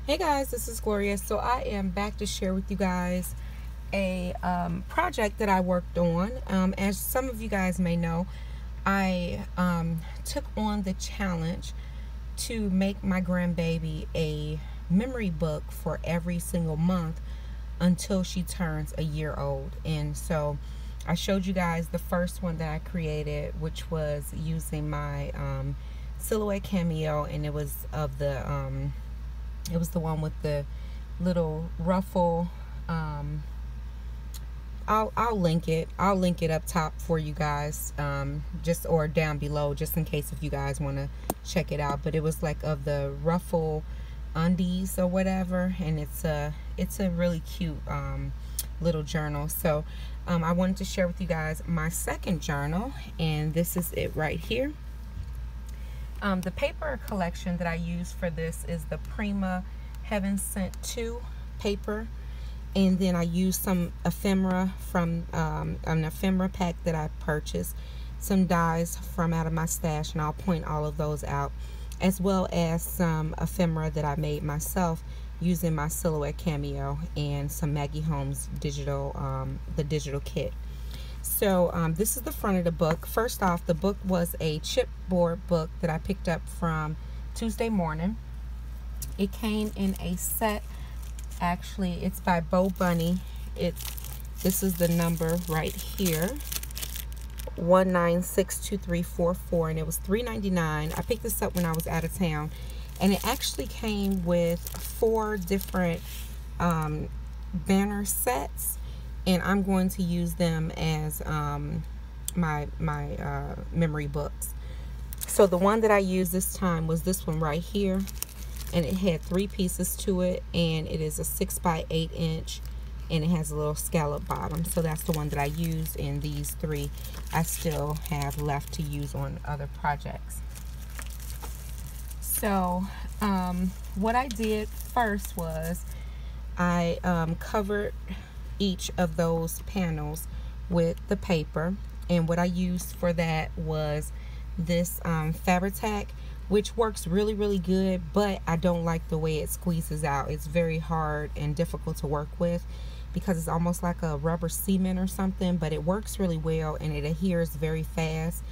Hey guys, this is Gloria. So I am back to share with you guys a project that I worked on. As some of you guys may know, I took on the challenge to make my grandbaby a memory book for every single month until she turns a year old. And so I showed you guys the first one that I created, which was using my silhouette cameo, and it was of the it was the one with the little ruffle. I'll link it. I'll link it up top for you guys, just or down below, just in case if you guys want to check it out. But it was like of the ruffle undies or whatever, and it's a really cute little journal. So I wanted to share with you guys my second journal, and this is it right here. The paper collection that I use for this is the Prima Heaven Sent 2 paper, and then I use some ephemera from an ephemera pack that I purchased, some dies from out of my stash, and I'll point all of those out, as well as some ephemera that I made myself using my silhouette cameo and some Maggie Holmes digital, the digital kit. So this is the front of the book. First off, the book was a chipboard book that I picked up from Tuesday Morning. It came in a set. Actually, it's by Bo Bunny. This is the number right here, 1962344, and it was $3.99. I picked this up when I was out of town, and it actually came with 4 different banner sets. And I'm going to use them as my memory books. So the one that I used this time was this one right here, and it had 3 pieces to it, and it is a 6 by 8 inch, and it has a little scallop bottom. So that's the one that I used, and these 3 I still have left to use on other projects. So what I did first was I covered each of those panels with the paper, and what I used for that was this Fabri-Tac, which works really good, but I don't like the way it squeezes out. It's very hard and difficult to work with because it's almost like a rubber cement or something, but it works really well and it adheres very fast,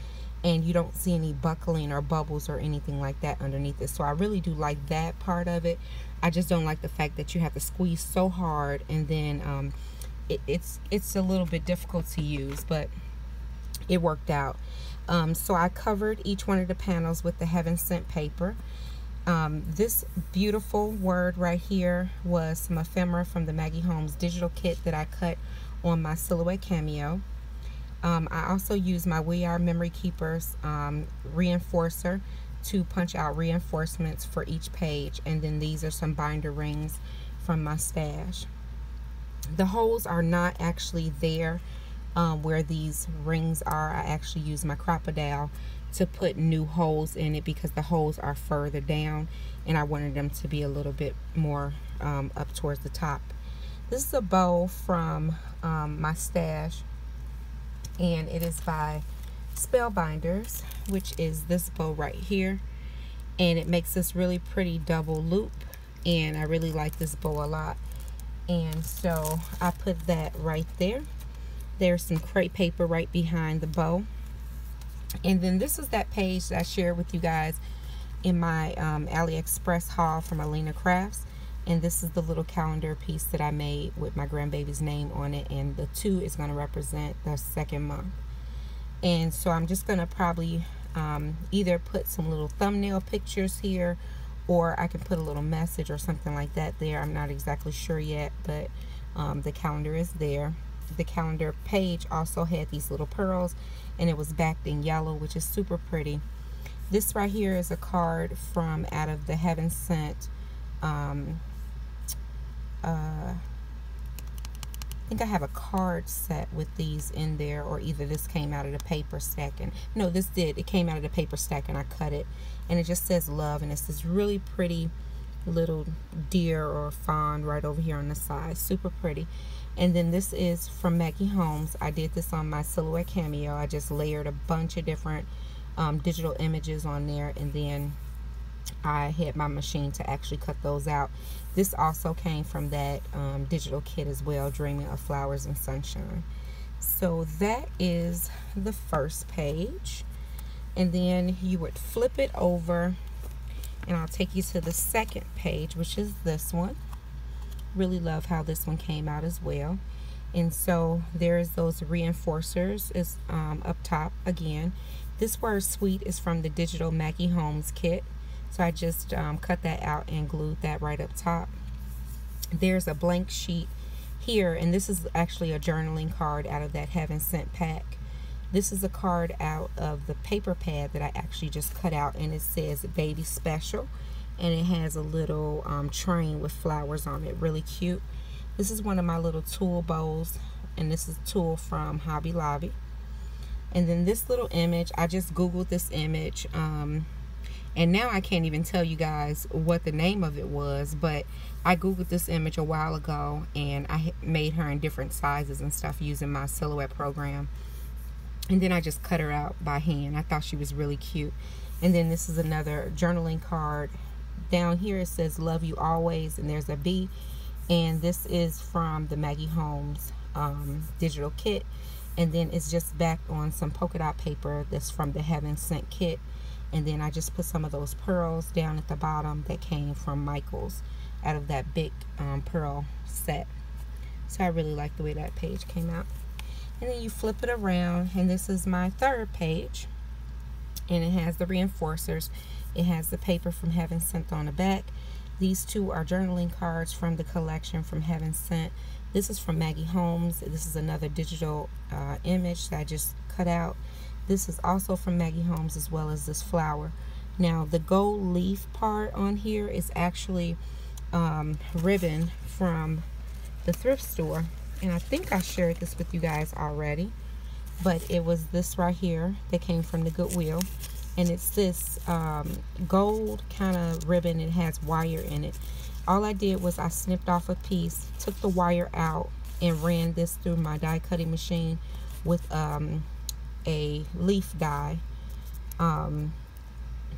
and you don't see any buckling or bubbles or anything like that underneath it. So I really do like that part of it. I just don't like the fact that you have to squeeze so hard, and then it's a little bit difficult to use, but it worked out. So I covered each one of the panels with the Heaven Sent paper. This beautiful word right here was some ephemera from the Maggie Holmes digital kit that I cut on my silhouette cameo. I also used my We Are Memory Keepers reinforcer to punch out reinforcements for each page, and then these are some binder rings from my stash. The holes are not actually there where these rings are. I actually use my crocodile to put new holes in it because the holes are further down, and I wanted them to be a little bit more up towards the top. This is a bow from my stash, and it is by Spellbinders, which is this bow right here, and it makes this really pretty double loop, and I really like this bow a lot. And so I put that right there. There's some crepe paper right behind the bow. And then this is that page that I shared with you guys in my AliExpress haul from Alina Crafts. And this is the little calendar piece that I made with my grandbaby's name on it. And the 2 is going to represent the 2nd month. And so I'm just going to probably either put some little thumbnail pictures here, or I can put a little message or something like that there. I'm not exactly sure yet, but the calendar is there. The calendar page also had these little pearls, and it was backed in yellow, which is super pretty. This right here is a card from out of the Heaven Sent. I think I have a card set with these in there, or either this came out of the paper stack, and no, this did. It came out of the paper stack, and I cut it, and it just says love, and it's this really pretty little deer or fawn right over here on the side. Super pretty. And then this is from Maggie Holmes. I did this on my silhouette cameo. I just layered a bunch of different digital images on there, and then I had my machine to actually cut those out. This also came from that digital kit as well, Dreaming of Flowers and Sunshine. So that is the first page. And then you would flip it over, and I'll take you to the second page, which is this one. Really love how this one came out as well. And so there's those reinforcers is up top again. This word sweet is from the digital Maggie Holmes kit. So I just cut that out and glued that right up top. There's a blank sheet here, and this is actually a journaling card out of that Heaven Sent pack. This is a card out of the paper pad that I actually just cut out, and it says Baby Special, and it has a little train with flowers on it. Really cute. This is one of my little tool bowls, and this is a tool from Hobby Lobby. And then this little image, I just googled this image, and now I can't even tell you guys what the name of it was, but I googled this image a while ago, and I made her in different sizes and stuff using my silhouette program. And then I just cut her out by hand. I thought she was really cute. And then this is another journaling card. Down here it says Love You Always, and there's a bee. And this is from the Maggie Holmes digital kit. And then it's just back on some polka dot paper that's from the Heaven Sent kit. And then I just put some of those pearls down at the bottom that came from Michael's out of that big pearl set. So I really like the way that page came out. And then you flip it around, and this is my third page, and it has the reinforcers. It has the paper from Heaven Sent on the back. These two are journaling cards from the collection from Heaven Sent. This is from Maggie Holmes. This is another digital image that I just cut out. This is also from Maggie Holmes, as well as this flower. Now the gold leaf part on here is actually ribbon from the thrift store, and I think I shared this with you guys already, but it was this right here that came from the Goodwill, and it's this gold kind of ribbon. It has wire in it. All I did was I snipped off a piece, took the wire out, and ran this through my die cutting machine with a leaf die, and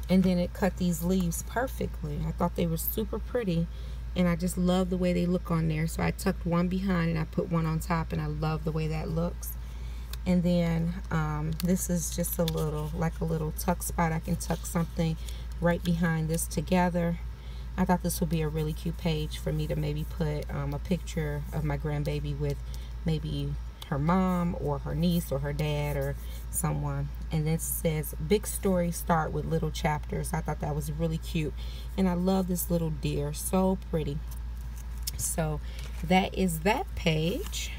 then it cut these leaves perfectly. I thought they were super pretty, and I just love the way they look on there. So I tucked one behind and I put one on top, and I love the way that looks. And then this is just a little, like a little tuck spot. I can tuck something right behind this together. I thought this would be a really cute page for me to maybe put a picture of my grandbaby with maybe her mom or her niece or her dad or someone. And this says big stories start with little chapters. I thought that was really cute, and I love this little deer, so pretty. So that is that page.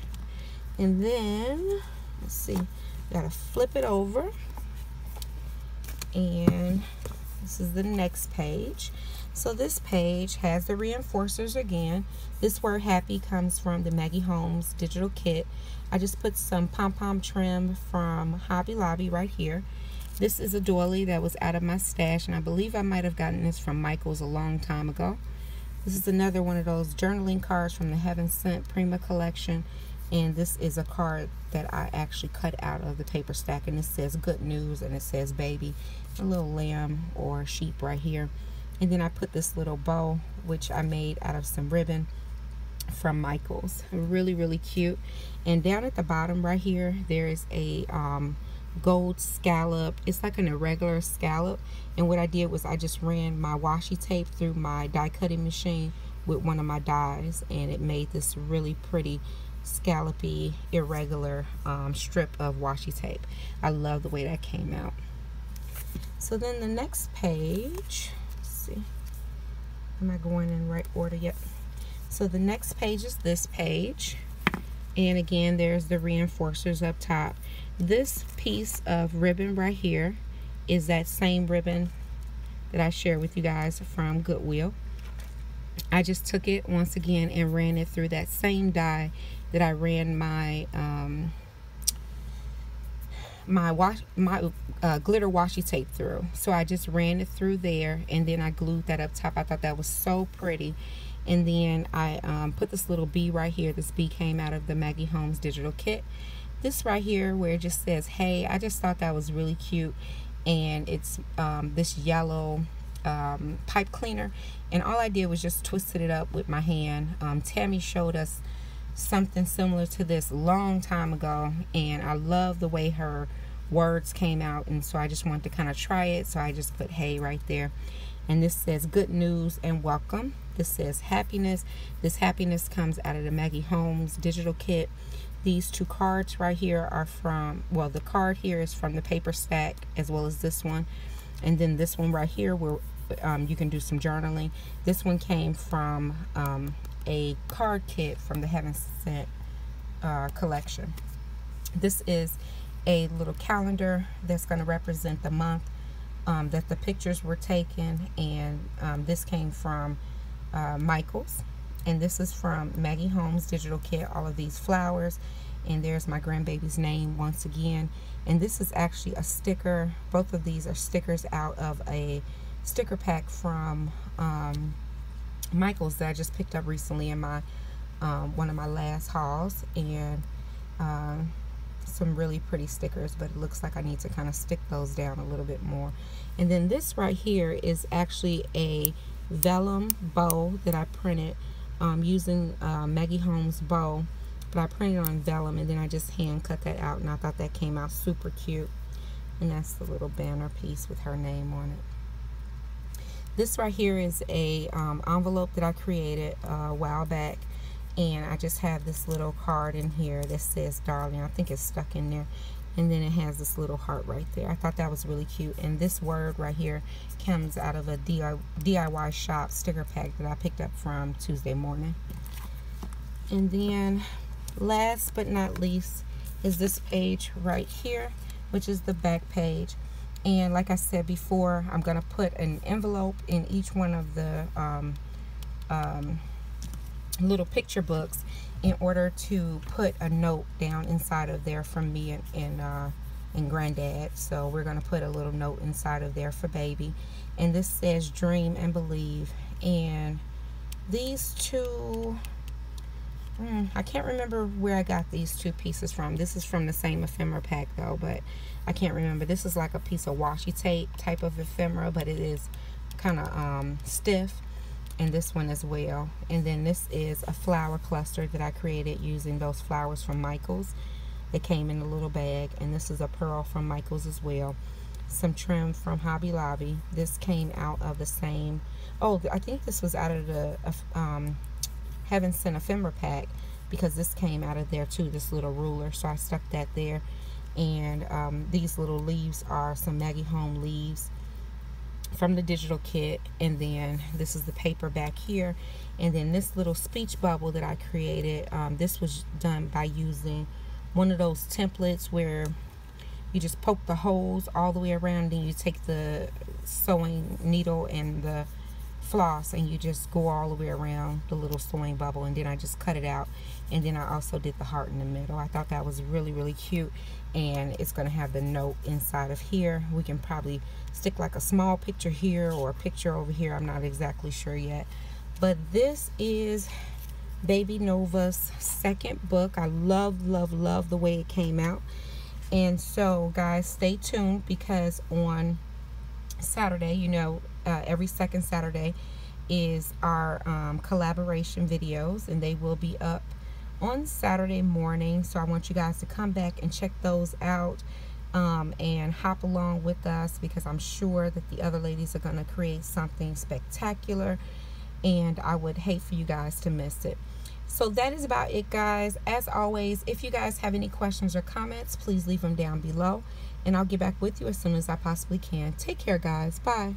And then let's see, gotta flip it over, and this is the next page. So this page has the reinforcers again. This word happy comes from the Maggie Holmes digital kit. I just put some pom-pom trim from Hobby Lobby right here. This is a doily that was out of my stash, and I believe I might have gotten this from Michael's a long time ago. This is another one of those journaling cards from the Heaven Sent Prima collection, and this is a card that I actually cut out of the paper stack, and it says good news, and it says baby, a little lamb or sheep right here. And then I put this little bow, which I made out of some ribbon from Michael's. Really, really cute. And down at the bottom right here, there is a gold scallop. It's like an irregular scallop. And what I did was I just ran my washi tape through my die cutting machine with one of my dies, and it made this really pretty scallopy, irregular strip of washi tape. I love the way that came out. So then the next page, am I going in right order? Yep. So the next page is this page, and again there's the reinforcers up top. This piece of ribbon right here is that same ribbon that I shared with you guys from Goodwill. I just took it once again and ran it through that same die that I ran my glitter washi tape through. So I just ran it through there, and then I glued that up top. I thought that was so pretty. And then I put this little bee right here. This bee came out of the Maggie Holmes digital kit. This right here where it just says hey, I just thought that was really cute. And it's this yellow pipe cleaner, and all I did was just twisted it up with my hand. Tammy showed us something similar to this long time ago, and I love the way her words came out, and so I just wanted to kind of try it, so I just put hey right there. And this says good news and welcome. This says happiness. This happiness comes out of the Maggie Holmes digital kit. These two cards right here are from, well, the card here is from the paper stack, as well as this one, and then this one right here where you can do some journaling. This one came from a card kit from the Heaven Sent collection. This is a little calendar that's going to represent the month that the pictures were taken, and this came from Michael's, and this is from Maggie Holmes digital kit. All of these flowers, and there's my grandbaby's name once again. And this is actually a sticker. Both of these are stickers out of a sticker pack from Michael's that I just picked up recently in my one of my last hauls, and some really pretty stickers, but it looks like I need to kind of stick those down a little bit more. And then this right here is actually a vellum bow that I printed using Maggie Holmes bow, but I printed on vellum, and then I just hand cut that out, and I thought that came out super cute. And that's the little banner piece with her name on it. This right here is a envelope that I created a while back, and I just have this little card in here that says darling. I think it's stuck in there, and then it has this little heart right there. I thought that was really cute. And this word right here comes out of a DIY shop sticker pack that I picked up from Tuesday morning. And then last but not least is this page right here, which is the back page. And like I said before, I'm gonna put an envelope in each one of the little picture books in order to put a note down inside of there from me and Granddad. So we're gonna put a little note inside of there for baby, and this says dream and believe. And these two, I can't remember where I got these two pieces from. This is from the same ephemera pack though, but I can't remember. This is like a piece of washi tape type of ephemera, but it is kind of stiff. And this one as well. And then this is a flower cluster that I created using those flowers from Michael's. They came in a little bag, and this is a pearl from Michael's as well. Some trim from Hobby Lobby. This came out of the same, oh, I think this was out of the Heaven Sent ephemera pack, because this came out of there too, this little ruler, so I stuck that there. And these little leaves are some Maggie Holmes leaves from the digital kit. And then this is the paper back here. And then this little speech bubble that I created, this was done by using one of those templates where you just poke the holes all the way around, and you take the sewing needle and the floss, and you just go all the way around the little sewing bubble, and then I just cut it out. And then I also did the heart in the middle. I thought that was really, really cute, and it's going to have the note inside of here. We can probably stick like a small picture here or a picture over here. I'm not exactly sure yet. But this is Baby Nova's second book. I love, love, love the way it came out. And so guys, stay tuned, because on Saturday, you know, every second Saturday is our collaboration videos, and they will be up on Saturday morning. So I want you guys to come back and check those out, and hop along with us, because I'm sure that the other ladies are going to create something spectacular, and I would hate for you guys to miss it. So that is about it, guys. As always, if you guys have any questions or comments, please leave them down below, and I'll get back with you as soon as I possibly can. Take care, guys. Bye.